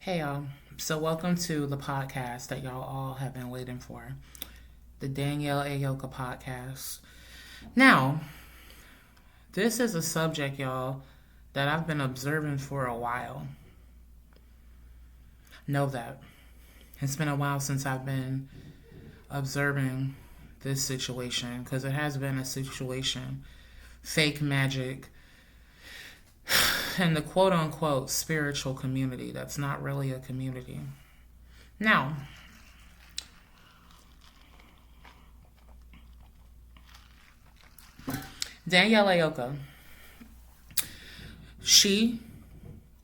Hey y'all, so welcome to the podcast that y'all all have been waiting for, the Danielle Ayoka podcast. Now, this is a subject, y'all, that I've been observing for a while. Know that. It's been a while since I've been observing this situation, because it has been a situation, fake magic, in the quote-unquote spiritual community that's not really a community. Now, Danielle Ayoka, she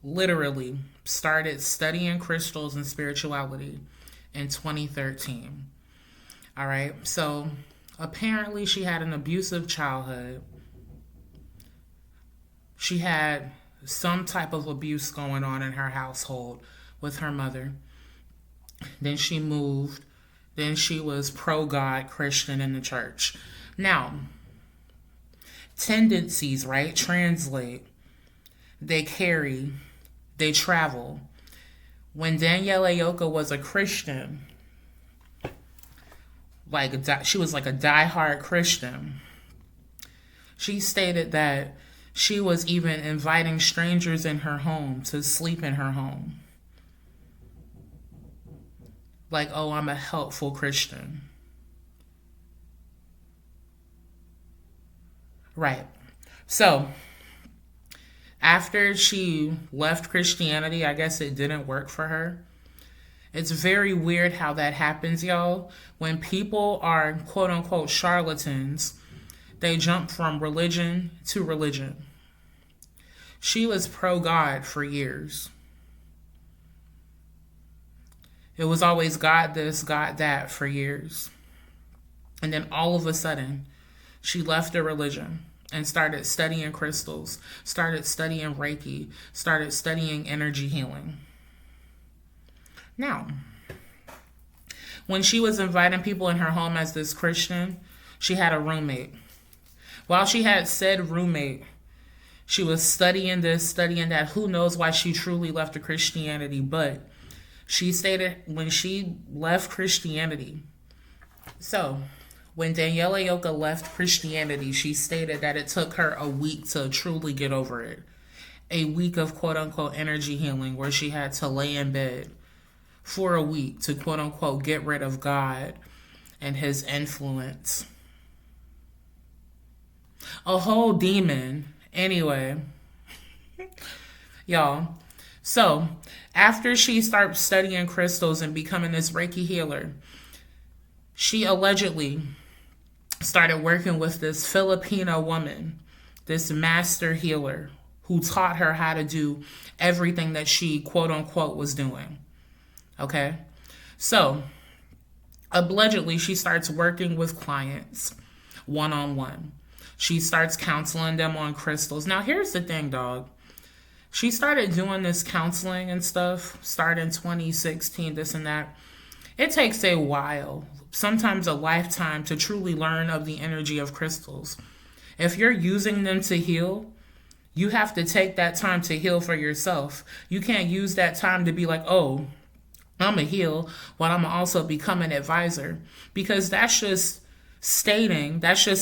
literally started studying crystals and spirituality in 2013. All right, so apparently she had an abusive childhood. She had some type of abuse going on in her household with her mother. Then she moved. Then she was pro-God Christian in the church. Now, tendencies, right? Translate. They carry. They travel. When Danielle Ayoka was a Christian, she was like a diehard Christian, she stated that she was even inviting strangers in her home to sleep in her home. Like, oh, I'm a helpful Christian. Right. So, after she left Christianity, I guess it didn't work for her. It's very weird how that happens, y'all. When people are quote unquote charlatans, they jump from religion to religion. She was pro-God for years. It was always God this, God that for years. And then all of a sudden, she left the religion and started studying crystals, started studying Reiki, started studying energy healing. Now, when she was inviting people in her home as this Christian, she had a roommate. While she had said roommate, she was studying this, studying that. Who knows why she truly left the Christianity, but she stated when she left Christianity. So, when Danielle Ayoka left Christianity, she stated that it took her a week to truly get over it. A week of quote unquote energy healing where she had to lay in bed for a week to quote unquote get rid of God and his influence. A whole demon. Anyway, y'all. So, after she started studying crystals and becoming this Reiki healer, she allegedly started working with this Filipino woman, this master healer, who taught her how to do everything that she, quote unquote, was doing. Okay? So, allegedly, she starts working with clients one-on-one. She starts counseling them on crystals. Now, here's the thing, dog. She started doing this counseling and stuff, starting 2016, this and that. It takes a while, sometimes a lifetime, to truly learn of the energy of crystals. If you're using them to heal, you have to take that time to heal for yourself. You can't use that time to be like, oh, I'm going to heal, but I'm going to also become an advisor. Because that's just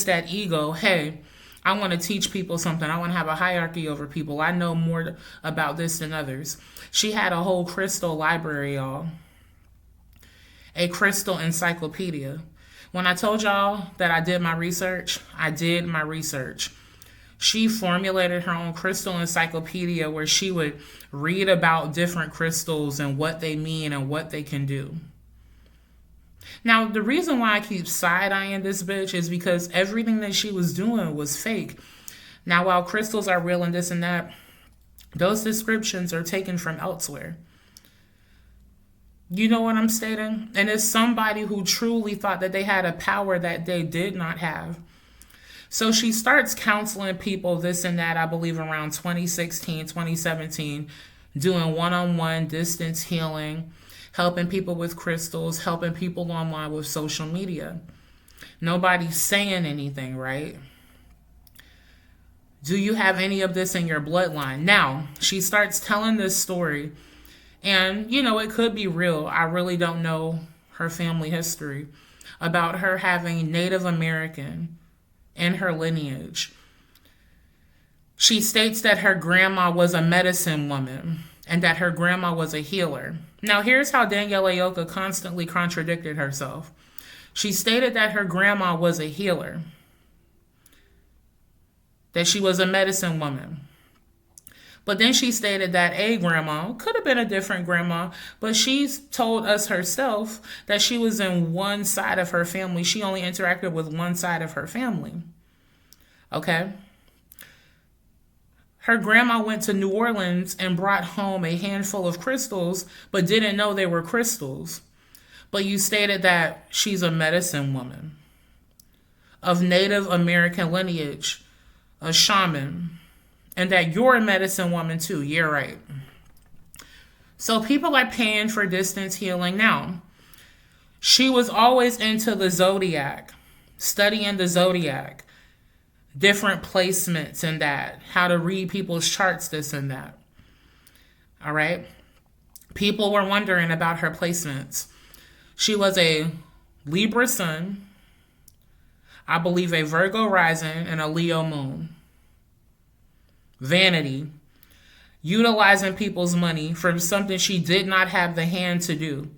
that ego. Hey, I want to teach people something. I want to have a hierarchy over people. I know more about this than others. She had a whole crystal library, y'all. A crystal encyclopedia. When I told y'all that I did my research, I did my research. She formulated her own crystal encyclopedia where she would read about different crystals and what they mean and what they can do. Now, the reason why I keep side-eyeing this bitch is because everything that she was doing was fake. Now, while crystals are real and this and that, those descriptions are taken from elsewhere. You know what I'm stating? And it's somebody who truly thought that they had a power that they did not have. So she starts counseling people, this and that, I believe around 2016, 2017, doing one-on-one distance healing, helping people with crystals, helping people online with social media. Nobody's saying anything, right? Do you have any of this in your bloodline? Now, she starts telling this story And, you know, it could be real. I really don't know her family history about her having Native American in her lineage. She states that her grandma was a medicine woman and that her grandma was a healer. Now, here's how Danielle Ayoka constantly contradicted herself. She stated that her grandma was a healer, that she was a medicine woman. But then she stated that a grandma, could have been a different grandma, but she's told us herself that she was in one side of her family. She only interacted with one side of her family. Okay? Her grandma went to New Orleans and brought home a handful of crystals, but didn't know they were crystals. But you stated that she's a medicine woman of Native American lineage, a shaman, and that you're a medicine woman too. You're right. So people are paying for distance healing now. She was always into the zodiac, studying the zodiac, different placements and that, how to read people's charts, this and that. All right. People were wondering about her placements. She was a Libra sun, I believe a Virgo rising, and a Leo moon. Vanity, utilizing people's money for something she did not have the hand to do.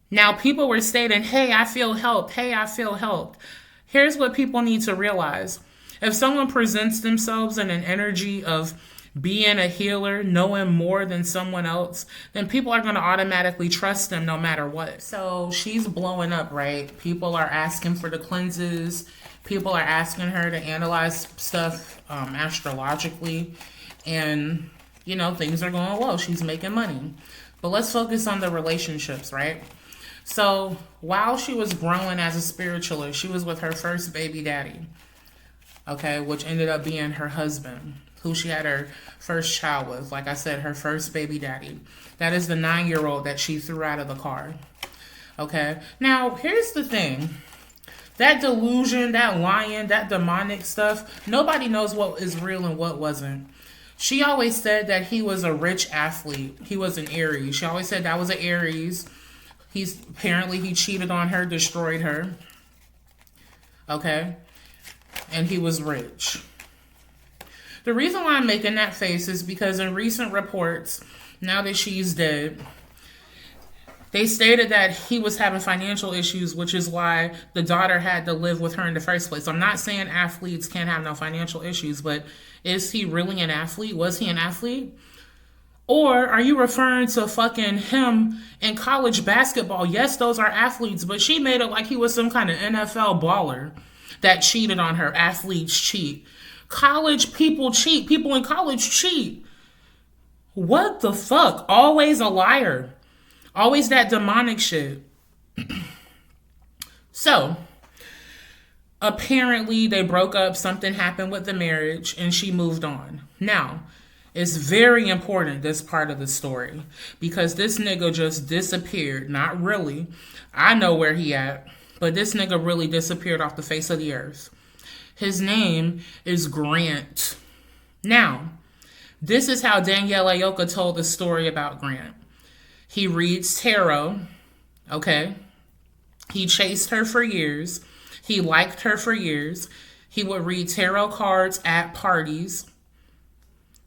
Now, people were stating, hey, I feel helped. Hey, I feel helped. Here's what people need to realize. If someone presents themselves in an energy of being a healer, knowing more than someone else, then people are going to automatically trust them no matter what. So she's blowing up, right? People are asking for the cleanses. People are asking her to analyze stuff astrologically. And, you know, things are going well. She's making money. But let's focus on the relationships, right? So while she was growing as a spiritualist, she was with her first baby daddy, okay, which ended up being her husband, who she had her first child with. Like I said, her first baby daddy. That is the 9-year-old that she threw out of the car. Okay. Now, here's the thing. That delusion, that lying, that demonic stuff, nobody knows what is real and what wasn't. She always said that he was a rich athlete. He was an Aries. She always said that was an Aries. He cheated on her, destroyed her. Okay. And he was rich. The reason why I'm making that face is because in recent reports, now that she's dead, they stated that he was having financial issues, which is why the daughter had to live with her in the first place. I'm not saying athletes can't have no financial issues, but is he really an athlete? Was he an athlete? Or are you referring to fucking him in college basketball? Yes, those are athletes, but she made it like he was some kind of NFL baller that cheated on her. Athletes cheat. College people cheat. People in college cheat. What the fuck? Always a liar. Always that demonic shit. So, apparently they broke up. Something happened with the marriage and she moved on. Now, it's very important, this part of the story, because this nigga just disappeared. Not really. I know where he at, but this nigga really disappeared off the face of the earth. His name is Grant. Now, this is how Danielle Ayoka told the story about Grant. He reads tarot, okay? He chased her for years. He liked her for years. He would read tarot cards at parties,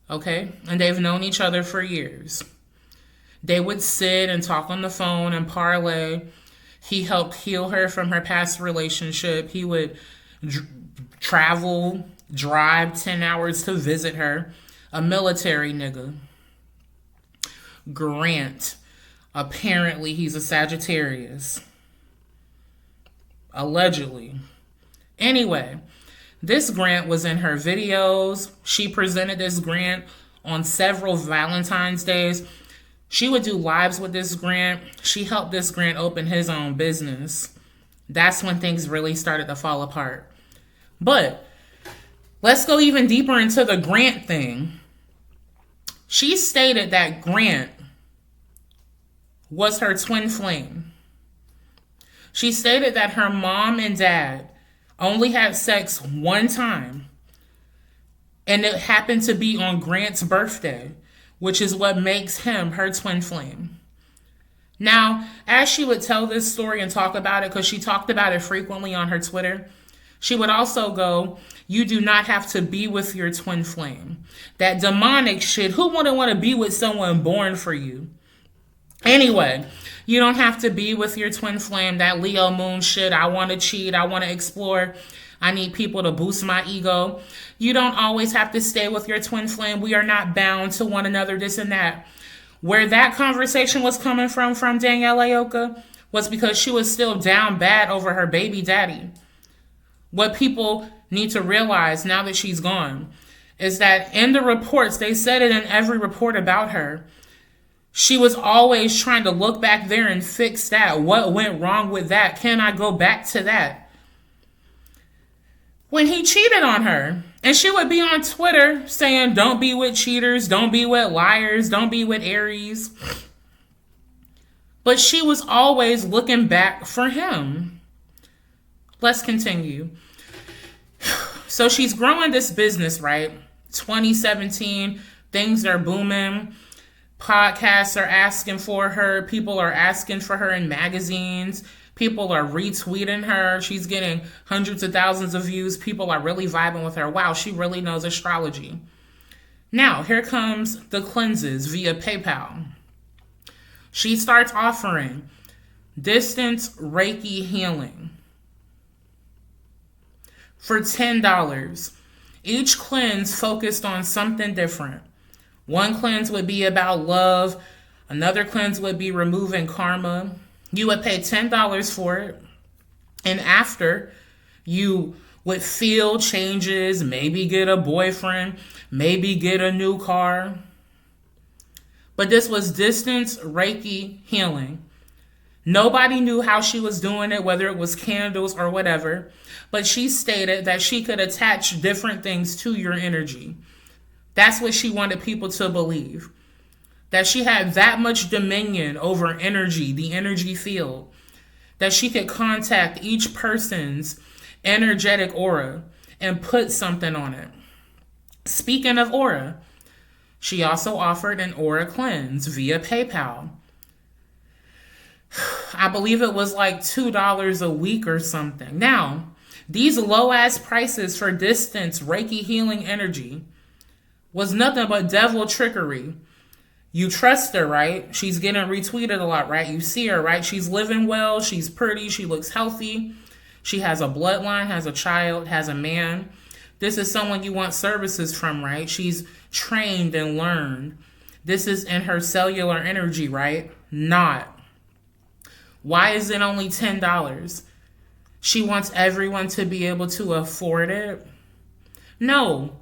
okay? And they've known each other for years. They would sit and talk on the phone and parlay. He helped heal her from her past relationship. He would travel, drive 10 hours to visit her. A military nigga. Grant. Apparently, he's a Sagittarius. Allegedly. Anyway, this Grant was in her videos. She presented this Grant on several Valentine's Days. She would do lives with this Grant. She helped this Grant open his own business. That's when things really started to fall apart. But let's go even deeper into the Grant thing. She stated that Grant was her twin flame. She stated that her mom and dad only had sex one time, and it happened to be on Grant's birthday, which is what makes him her twin flame. Now, as she would tell this story and talk about it, because she talked about it frequently on her Twitter, she would also go, you do not have to be with your twin flame. That demonic shit, who wouldn't want to be with someone born for you? Anyway, you don't have to be with your twin flame. That Leo moon shit, I want to cheat, I want to explore, I need people to boost my ego. You don't always have to stay with your twin flame. We are not bound to one another, this and that. Where that conversation was coming from Danielle Ayoka, was because she was still down bad over her baby daddy. What people need to realize now that she's gone is that in the reports, they said it in every report about her, she was always trying to look back there and fix that. What went wrong with that? Can I go back to that? When he cheated on her, and she would be on Twitter saying, don't be with cheaters, don't be with liars, don't be with Aries. But she was always looking back for him. Let's continue. So she's growing this business, right? 2017, things are booming. Podcasts are asking for her. People are asking for her in magazines. People are retweeting her. She's getting hundreds of thousands of views. People are really vibing with her. Wow, she really knows astrology. Now, here comes the cleanses via PayPal. She starts offering distance Reiki healing for $10. Each cleanse focused on something different. One cleanse would be about love. Another cleanse would be removing karma. You would pay $10 for it. And after, you would feel changes, maybe get a boyfriend, maybe get a new car. But this was distance Reiki healing. Nobody knew how she was doing it, whether it was candles or whatever. But she stated that she could attach different things to your energy. That's what she wanted people to believe. That she had that much dominion over energy, the energy field. That she could contact each person's energetic aura and put something on it. Speaking of aura, she also offered an aura cleanse via PayPal. I believe it was like $2 a week or something. Now, these low-ass prices for distance Reiki healing energy was nothing but devil trickery. You trust her, right? She's getting retweeted a lot, right? You see her, right? She's living well. She's pretty. She looks healthy. She has a bloodline, has a child, has a man. This is someone you want services from, right? She's trained and learned. This is in her cellular energy, right? Not. Why is it only $10? She wants everyone to be able to afford it? No.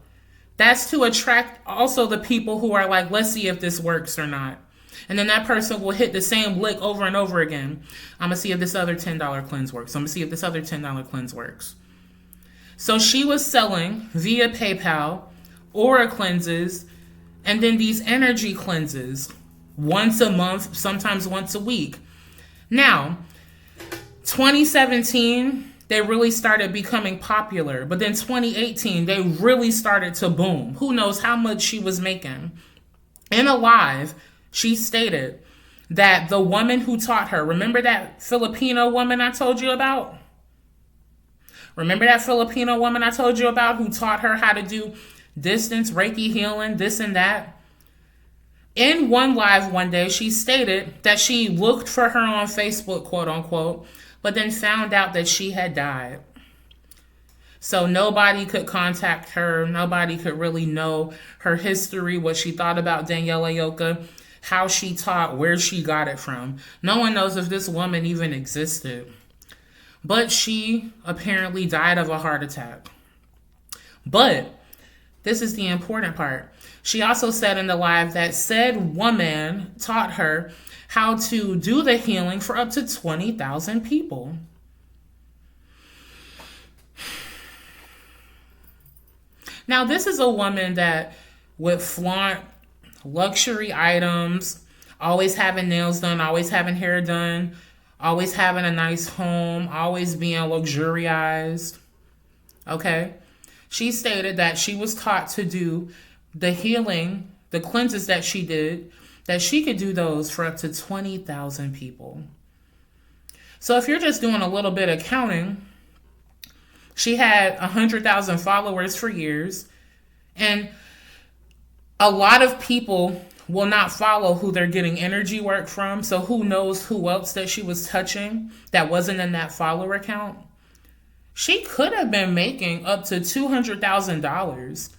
That's to attract also the people who are like, let's see if this works or not. And then that person will hit the same lick over and over again. I'm going to see if this other $10 cleanse works. I'm going to see if this other $10 cleanse works. So she was selling via PayPal aura cleanses and then these energy cleanses once a month, sometimes once a week. Now, 2017, they really started becoming popular. But then 2018, they really started to boom. Who knows how much she was making. In a live, she stated that the woman who taught her, remember that Filipino woman I told you about? Remember that Filipino woman I told you about who taught her how to do distance, Reiki healing, this and that? In one live one day, she stated that she looked for her on Facebook, quote unquote, but then found out that she had died. So nobody could contact her. Nobody could really know her history, what she thought about Danielle Ayoka, how she taught, where she got it from. No one knows if this woman even existed. But she apparently died of a heart attack. But this is the important part. She also said in the live that said woman taught her how to do the healing for up to 20,000 people. Now, this is a woman that would flaunt luxury items, always having nails done, always having hair done, always having a nice home, always being luxuriized. Okay? She stated that she was taught to do the healing the cleanses that she did, that she could do those for up to 20,000 people. So if you're just doing a little bit of counting, she had 100,000 followers for years. And a lot of people will not follow who they're getting energy work from. So who knows who else that she was touching that wasn't in that follower count. She could have been making up to $200,000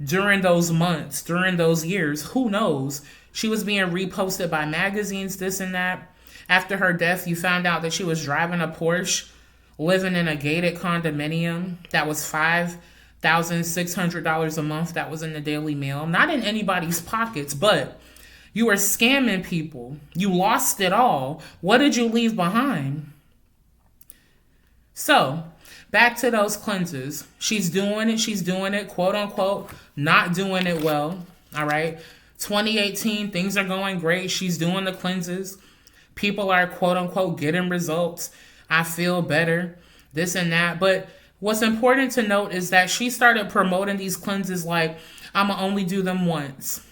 during those months, during those years. Who knows? She was being reposted by magazines, this and that. After her death, you found out that she was driving a Porsche, living in a gated condominium that was $5,600 a month. That was in the Daily Mail. Not in anybody's pockets, but you were scamming people. You lost it all. What did you leave behind? So, back to those cleanses. She's doing it, quote unquote, not doing it well. All right. 2018, things are going great. She's doing the cleanses. People are, quote unquote, getting results. I feel better, this and that. But what's important to note is that she started promoting these cleanses like, I'm going to only do them once.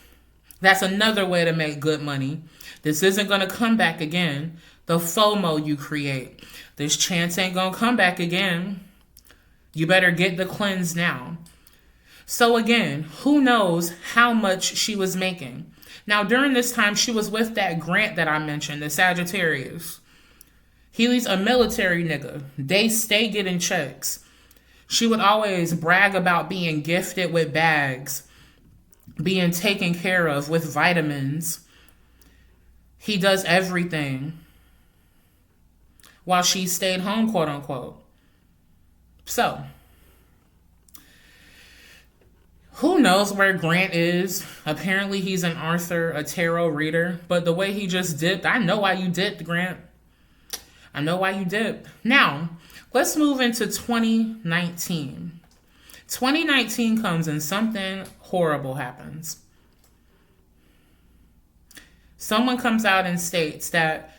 That's another way to make good money. This isn't going to come back again. The FOMO you create. This chance ain't going to come back again. You better get the cleanse now. So again, who knows how much she was making. Now, during this time, she was with that Grant that I mentioned, the Sagittarius. He's a military nigga. They stay getting checks. She would always brag about being gifted with bags, being taken care of with vitamins. He does everything while she stayed home, quote unquote. So, who knows where Grant is? Apparently he's an author, a tarot reader. But the way he just dipped, I know why you dipped, Grant. I know why you dipped. Now, let's move into 2019. 2019 comes and something horrible happens. Someone comes out and states that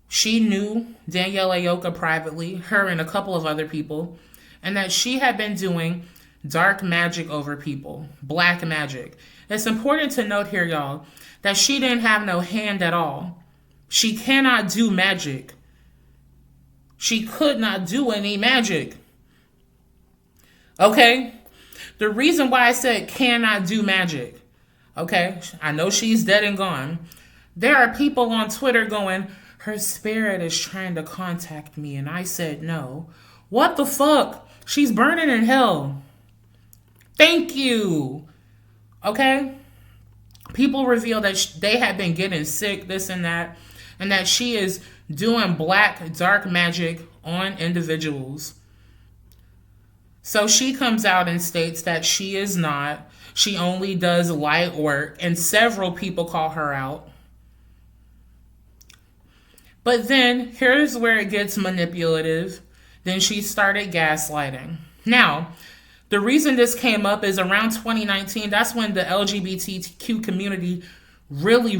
she knew Danielle Ayoka privately, her and a couple of other people, and that she had been doing dark magic over people, black magic. It's important to note here, y'all, that she didn't have no hand at all. She cannot do magic. She could not do any magic. Okay? The reason why I said cannot do magic, okay? I know she's dead and gone. There are people on Twitter going, her spirit is trying to contact me, and I said no. What the fuck? She's burning in hell. Thank you. Okay? People reveal that they have been getting sick, this and that she is doing black, dark magic on individuals. So she comes out and states that she is not. She only does light work, and several people call her out. But then, here's where it gets manipulative. Then she started gaslighting. Now, the reason this came up is around 2019, that's when the LGBTQ community really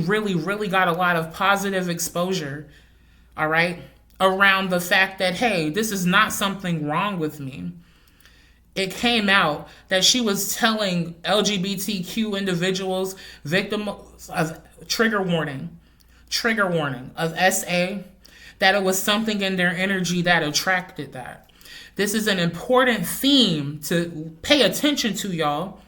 got a lot of positive exposure, all right, around the fact that, hey, this is not something wrong with me. It came out that she was telling LGBTQ individuals, victims of trigger warning of SA, that it was something in their energy that attracted that. This is an important theme to pay attention to, y'all.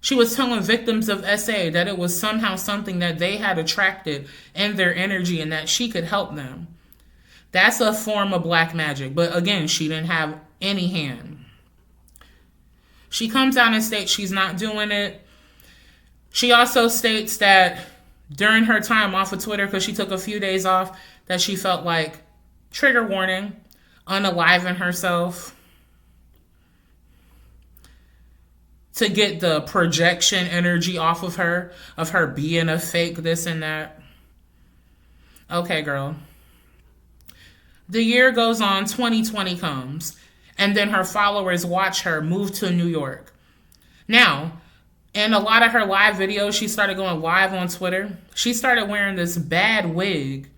She was telling victims of SA that it was somehow something that they had attracted in their energy and that she could help them. That's a form of black magic. But again, she didn't have any hand. She comes out and states she's not doing it. She also states that during her time off of Twitter, because she took a few days off, that she felt like, trigger warning, unaliving herself to get the projection energy off of her being a fake, this and that. Okay, girl. The year goes on, 2020 comes, and then her followers watch her move to New York. Now, in a lot of her live videos, she started going live on Twitter. She started wearing this bad wig,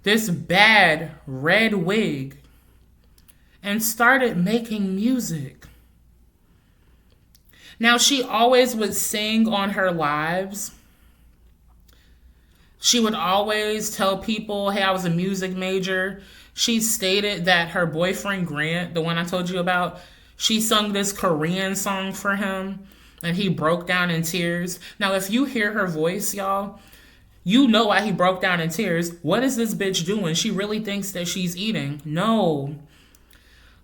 this bad red wig, and started making music. Now, she always would sing on her lives. She would always tell people, hey, I was a music major. She stated that her boyfriend, Grant, the one I told you about, she sung this Korean song for him, and he broke down in tears. Now, if you hear her voice, y'all, you know why he broke down in tears. What is this bitch doing? She really thinks that she's eating. No.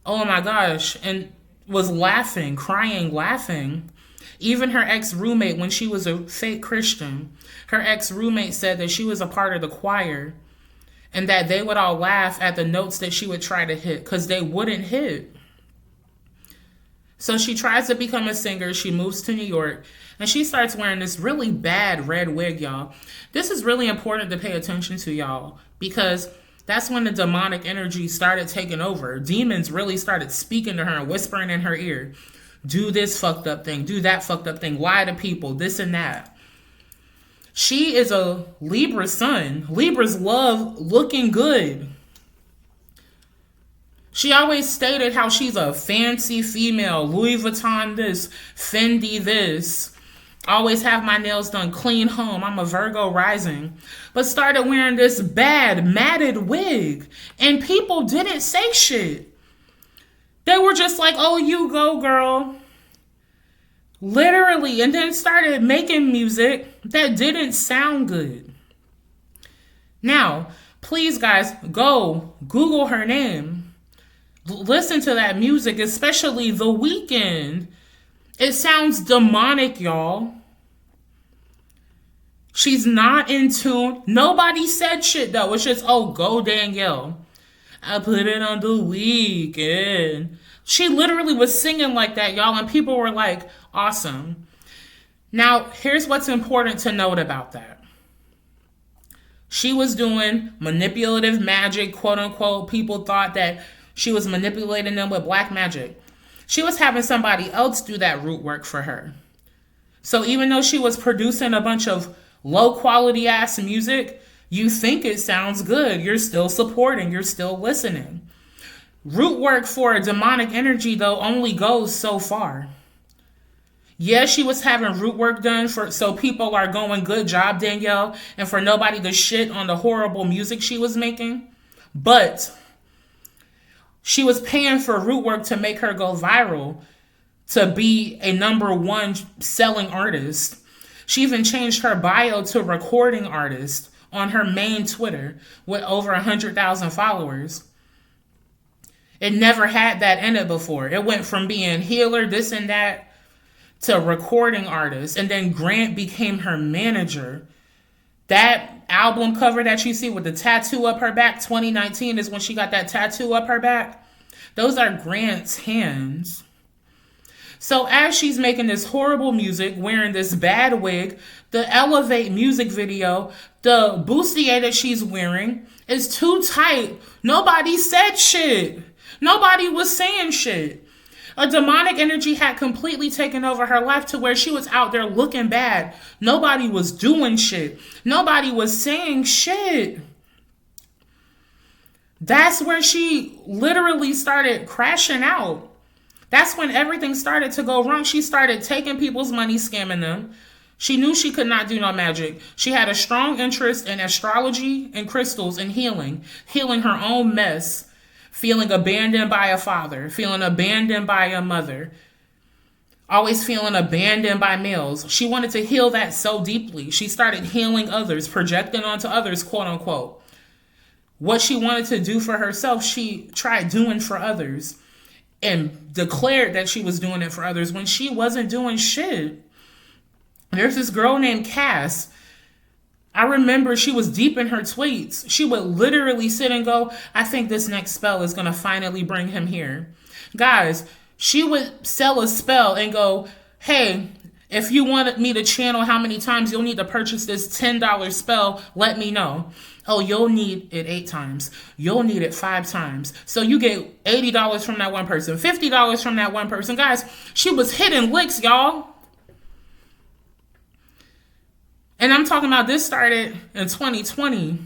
Oh my gosh. And was laughing, crying, laughing. Even her ex-roommate, when she was a fake Christian, her ex-roommate said that she was a part of the choir and that they would all laugh at the notes that she would try to hit because they wouldn't hit. So she tries to become a singer. She moves to New York and she starts wearing this really bad red wig, y'all. This is really important to pay attention to, y'all, because that's when the demonic energy started taking over. Demons really started speaking to her and whispering in her ear. Do this fucked up thing. Do that fucked up thing. Lie to people. This and that. She is a Libra sun. Libras love looking good. She always stated how she's a fancy female. Louis Vuitton this. Fendi this. Always have my nails done. Clean home. I'm a Virgo rising. But started wearing this bad matted wig. And people didn't say shit. They were just like, oh, you go, girl. Literally. And then started making music that didn't sound good. Now, please, guys, go Google her name. Listen to that music, especially The Weeknd. It sounds demonic, y'all. She's not in tune. Nobody said shit, though. It's just, oh, go Danielle. I put it on The Weeknd. She literally was singing like that, y'all, and people were like, awesome. Now, here's what's important to note about that. She was doing manipulative magic, quote unquote. People thought that she was manipulating them with black magic. She was having somebody else do that root work for her. So even though she was producing a bunch of low quality ass music, you think it sounds good. You're still supporting. You're still listening. Root work for a demonic energy, though, only goes so far. Yeah, she was having root work done so people are going, good job, Danielle, and for nobody to shit on the horrible music she was making. But she was paying for root work to make her go viral, to be a #1 selling artist. She even changed her bio to recording artist on her main Twitter with over 100,000 followers. It never had that in it before. It went from being healer, this and that, to recording artist. And then Grant became her manager. That album cover that you see with the tattoo up her back, 2019 is when she got that tattoo up her back. Those are Grant's hands. So as she's making this horrible music, wearing this bad wig, the Elevate music video, the bustier that she's wearing is too tight. Nobody said shit. Nobody was saying shit. A demonic energy had completely taken over her life to where she was out there looking bad. Nobody was doing shit. Nobody was saying shit. That's where she literally started crashing out. That's when everything started to go wrong. She started taking people's money, scamming them. She knew she could not do no magic. She had a strong interest in astrology and crystals and healing her own mess, feeling abandoned by a father, feeling abandoned by a mother, always feeling abandoned by males. She wanted to heal that so deeply. She started healing others, projecting onto others, quote unquote. What she wanted to do for herself, she tried doing for others and declared that she was doing it for others when she wasn't doing shit. There's this girl named Cass. I remember she was deep in her tweets. She would literally sit and go, I think this next spell is going to finally bring him here. Guys, she would sell a spell and go, hey, if you wanted me to channel how many times you'll need to purchase this $10 spell, let me know. Oh, you'll need it 8 times. You'll need it 5 times. So you get $80 from that one person, $50 from that one person. Guys, she was hitting licks, y'all. And I'm talking about this started in 2020.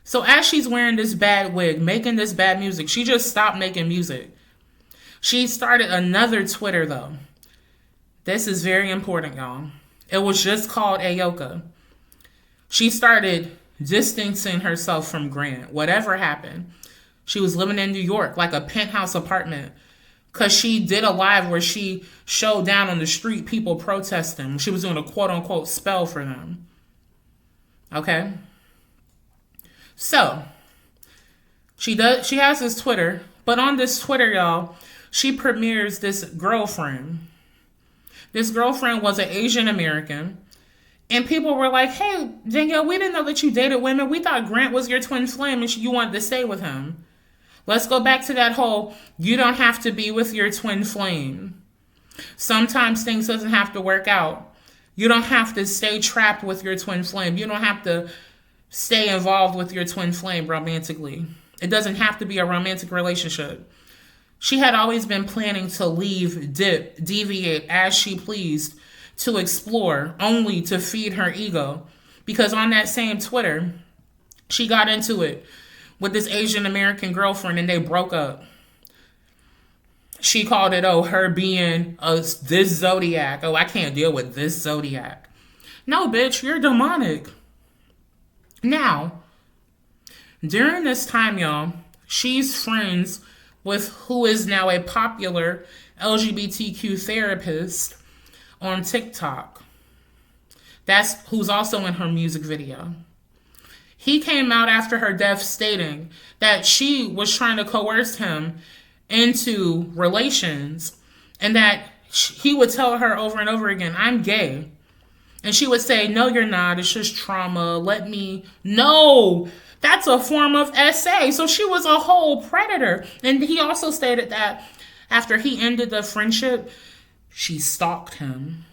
So as she's wearing this bad wig, making this bad music, she just stopped making music. She started another Twitter, though. This is very important, y'all. It was just called Ayoka. She started distancing herself from Grant. Whatever happened, she was living in New York, like a penthouse apartment, because she did a live where she showed down on the street people protesting. She was doing a quote-unquote spell for them. Okay? So, she has this Twitter, but on this Twitter, y'all, she premieres this girlfriend. This girlfriend was an Asian American. And people were like, hey, Danielle, we didn't know that you dated women. We thought Grant was your twin flame and you wanted to stay with him. Let's go back to that whole, you don't have to be with your twin flame. Sometimes things doesn't have to work out. You don't have to stay trapped with your twin flame. You don't have to stay involved with your twin flame romantically. It doesn't have to be a romantic relationship. She had always been planning to leave, dip, deviate as she pleased, to explore, only to feed her ego. Because on that same Twitter, she got into it with this Asian American girlfriend and they broke up. She called it, her being this zodiac. I can't deal with this zodiac. No, bitch, you're demonic. Now, during this time, y'all, she's friends with who is now a popular LGBTQ therapist on TikTok. That's who's also in her music video. He came out after her death stating that she was trying to coerce him into relations and that he would tell her over and over again, I'm gay. And she would say, no, you're not. It's just trauma. No, that's a form of SA. So she was a whole predator. And he also stated that after he ended the friendship, she stalked him.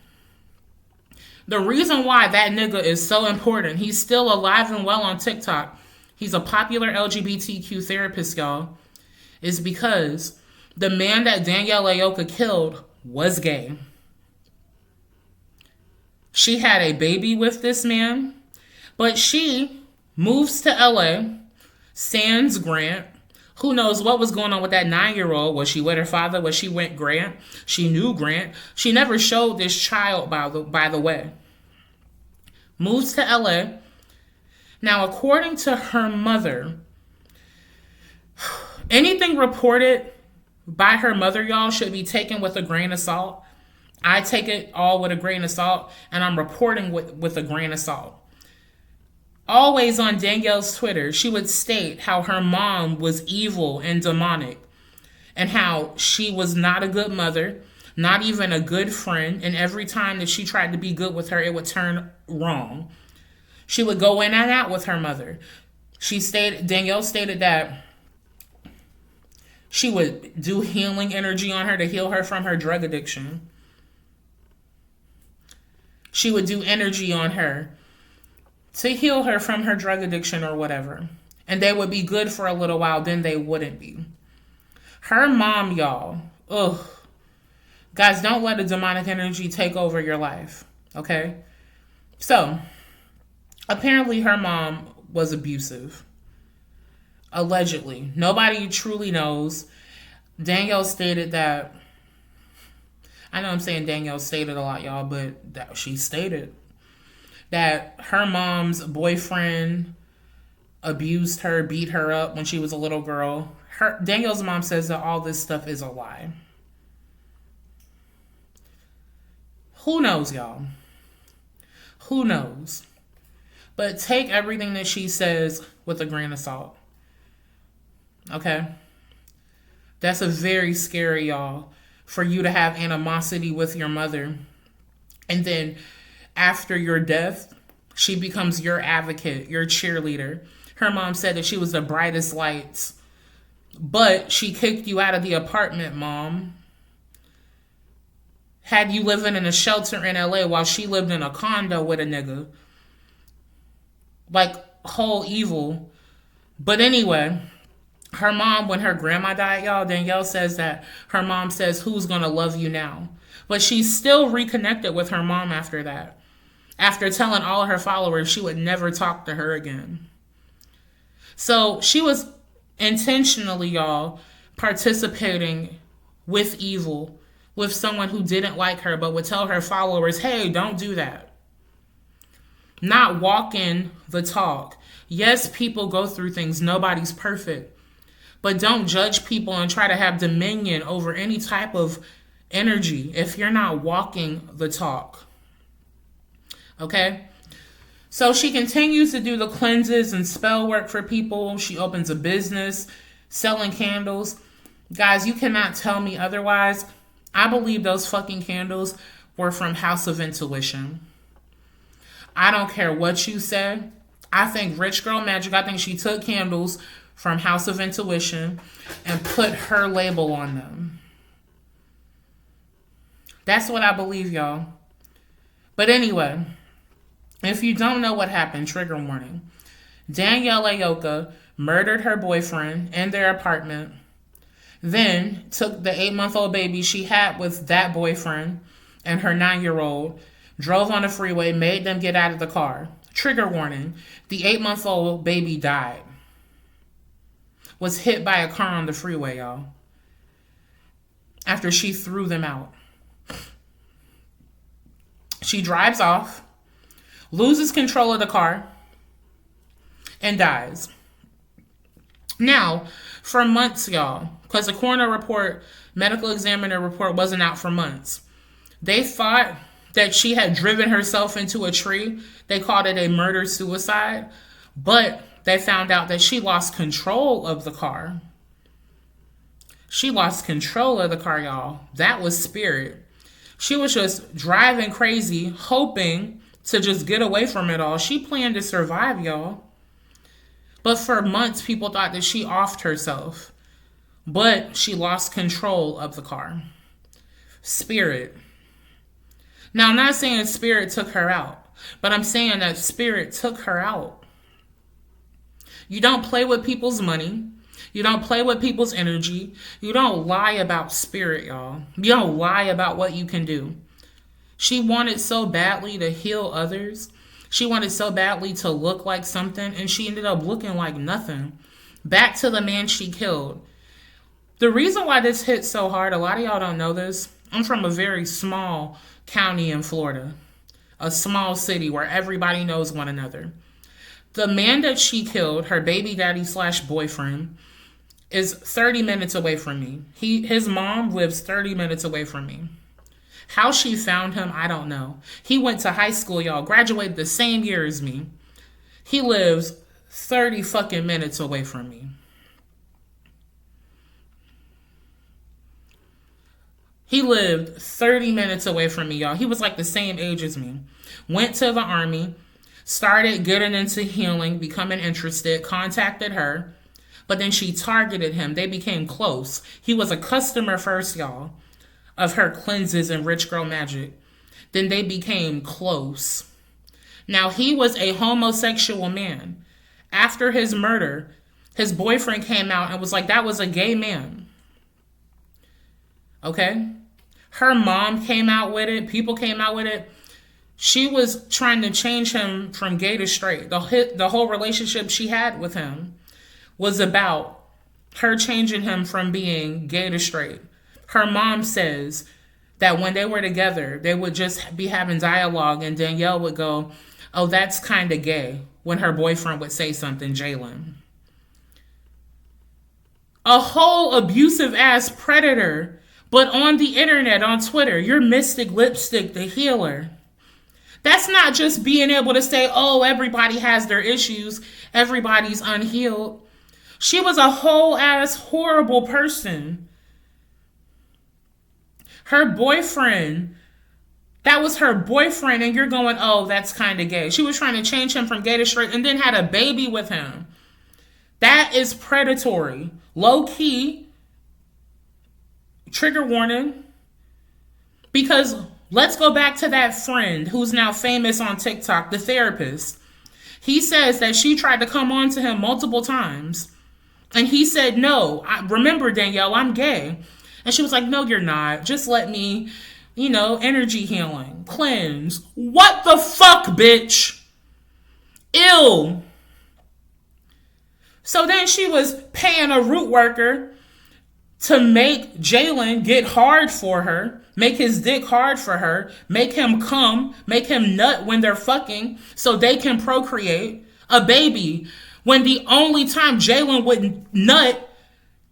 The reason why that nigga is so important, he's still alive and well on TikTok. He's a popular LGBTQ therapist, y'all, is because the man that Danielle Ayoka killed was gay. She had a baby with this man, but she moves to LA, sans Grant. Who knows what was going on with that 9-year-old? Was she with her father? Was she with Grant? She knew Grant. She never showed this child, by the way. Moves to LA. Now, according to her mother, anything reported by her mother, y'all, should be taken with a grain of salt. I take it all with a grain of salt, and I'm reporting with a grain of salt. Always on Danielle's Twitter, she would state how her mom was evil and demonic, and how she was not a good mother, not even a good friend, and every time that she tried to be good with her, it would turn wrong. She would go in and out with her mother. Danielle stated that she would do healing energy on her to heal her from her drug addiction. She would do energy on her to heal her from her drug addiction or whatever. And they would be good for a little while, then they wouldn't be. Her mom, y'all, guys, don't let a demonic energy take over your life, okay? So, apparently her mom was abusive. Allegedly. Nobody truly knows. Danielle stated that, I know I'm saying Danielle stated a lot, y'all, but that she stated that her mom's boyfriend abused her, beat her up when she was a little girl. Danielle's mom says that all this stuff is a lie. Who knows, y'all? Who knows? But take everything that she says with a grain of salt. Okay? That's a very scary, y'all, for you to have animosity with your mother. And then after your death, she becomes your advocate, your cheerleader. Her mom said that she was the brightest lights. But she kicked you out of the apartment, Mom. Had you living in a shelter in LA while she lived in a condo with a nigga. Like, whole evil. But anyway, her mom, when her grandma died, y'all, Danielle says that her mom says, who's gonna love you now? But she still reconnected with her mom after that. After telling all of her followers she would never talk to her again. So she was intentionally, y'all, participating with evil with someone who didn't like her but would tell her followers, hey, don't do that. Not walking the talk. Yes, people go through things. Nobody's perfect. But don't judge people and try to have dominion over any type of energy if you're not walking the talk. Okay? So she continues to do the cleanses and spell work for people. She opens a business selling candles. Guys, you cannot tell me otherwise. I believe those fucking candles were from House of Intuition. I don't care what you said. I think Rich Girl Magic, I think she took candles from House of Intuition and put her label on them. That's what I believe, y'all. But anyway, if you don't know what happened, trigger warning. Danielle Ayoka murdered her boyfriend in their apartment, then took the 8-month-old baby she had with that boyfriend and her 9-year-old, drove on the freeway, made them get out of the car. Trigger warning, the 8-month-old baby died. Was hit by a car on the freeway, y'all. After she threw them out. She drives off, loses control of the car, and dies. Now, for months, y'all, because the coroner report, medical examiner report wasn't out for months. They thought that she had driven herself into a tree. They called it a murder-suicide, but they found out that she lost control of the car. She lost control of the car, y'all. That was spirit. She was just driving crazy, hoping to just get away from it all. She planned to survive, y'all. But for months, people thought that she offed herself. But she lost control of the car. Spirit. Now, I'm not saying spirit took her out, but I'm saying that spirit took her out. You don't play with people's money. You don't play with people's energy. You don't lie about spirit, y'all. You don't lie about what you can do. She wanted so badly to heal others. She wanted so badly to look like something, and she ended up looking like nothing. Back to the man she killed. The reason why this hit so hard, a lot of y'all don't know this. I'm from a very small county in Florida. A small city where everybody knows one another. The man that she killed, her baby daddy / boyfriend, is 30 minutes away from me. His mom lives 30 minutes away from me. How she found him, I don't know. He went to high school, y'all, graduated the same year as me. He lives 30 fucking minutes away from me. He lived 30 minutes away from me, y'all. He was like the same age as me. Went to the army, started getting into healing, becoming interested, contacted her, but then she targeted him. They became close. He was a customer first, y'all, of her cleanses and Rich Girl Magic. Then they became close. Now, he was a homosexual man. After his murder, his boyfriend came out and was like, that was a gay man. Okay? Her mom came out with it. People came out with it. She was trying to change him from gay to straight. The whole relationship she had with him was about her changing him from being gay to straight. Her mom says that when they were together, they would just be having dialogue, and Danielle would go, oh, that's kind of gay, when her boyfriend would say something, Jalen. A whole abusive ass predator, but on the internet, on Twitter, you're Mystic Lipstick, the healer. That's not just being able to say, oh, everybody has their issues, everybody's unhealed. She was a whole ass horrible person. Her boyfriend, that was her boyfriend, and you're going, oh, that's kind of gay. She was trying to change him from gay to straight and then had a baby with him. That is predatory. Low key. Trigger warning. Because let's go back to that friend who's now famous on TikTok, the therapist. He says that she tried to come on to him multiple times. And he said, no, remember, Danielle, I'm gay. And she was like, no, you're not. Just let me, energy healing, cleanse. What the fuck, bitch? Ew. So then she was paying a root worker to make Jalen get hard for her, make his dick hard for her, make him come, make him nut when they're fucking so they can procreate a baby, when the only time Jalen would nut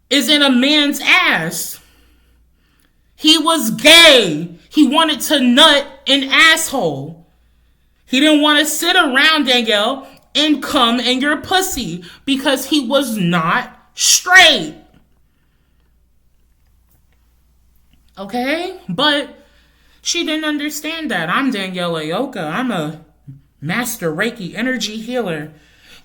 is in a man's ass. He was gay. He wanted to nut in asshole. He didn't want to sit around, Danielle, and come in your pussy because he was not straight. Okay? But she didn't understand that. I'm Danielle Ayoka. I'm a master Reiki energy healer.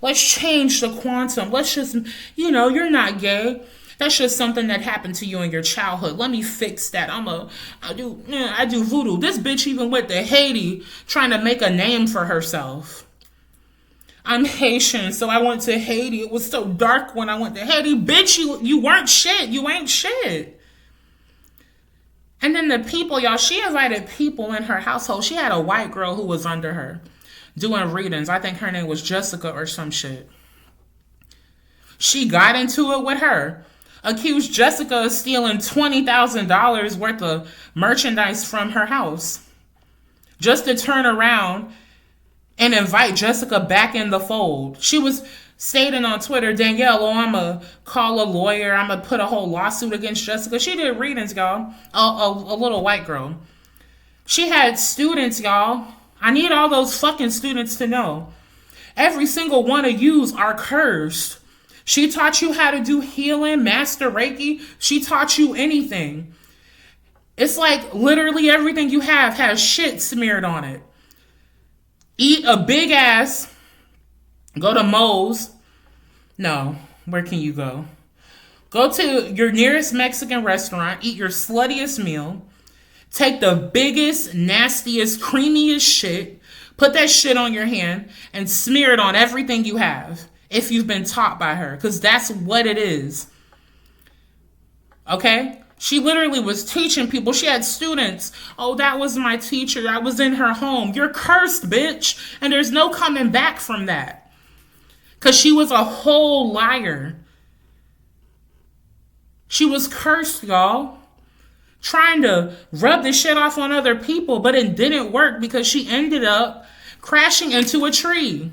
Let's change the quantum. Let's just, you're not gay. That's just something that happened to you in your childhood. Let me fix that. I do voodoo. This bitch even went to Haiti trying to make a name for herself. I'm Haitian, so I went to Haiti. It was so dark when I went to Haiti. Bitch, you weren't shit. You ain't shit. And then the people, y'all, she invited people in her household. She had a white girl who was under her doing readings. I think her name was Jessica or some shit. She got into it with her. Accused Jessica of stealing $20,000 worth of merchandise from her house. Just to turn around and invite Jessica back in the fold. She was stating on Twitter, Danielle, I'm going to call a lawyer. I'm going to put a whole lawsuit against Jessica. She did readings, y'all. A little white girl. She had students, y'all. I need all those fucking students to know. Every single one of yous are cursed. She taught you how to do healing, master Reiki. She taught you anything. It's like literally everything you have has shit smeared on it. Eat a big ass. Go to Moe's. No, where can you go? Go to your nearest Mexican restaurant. Eat your sluttiest meal. Take the biggest, nastiest, creamiest shit. Put that shit on your hand and smear it on everything you have. If you've been taught by her. Because that's what it is. Okay? She literally was teaching people. She had students. Oh, that was my teacher. I was in her home. You're cursed, bitch. And there's no coming back from that. Because she was a whole liar. She was cursed, y'all. Trying to rub this shit off on other people. But it didn't work because she ended up crashing into a tree.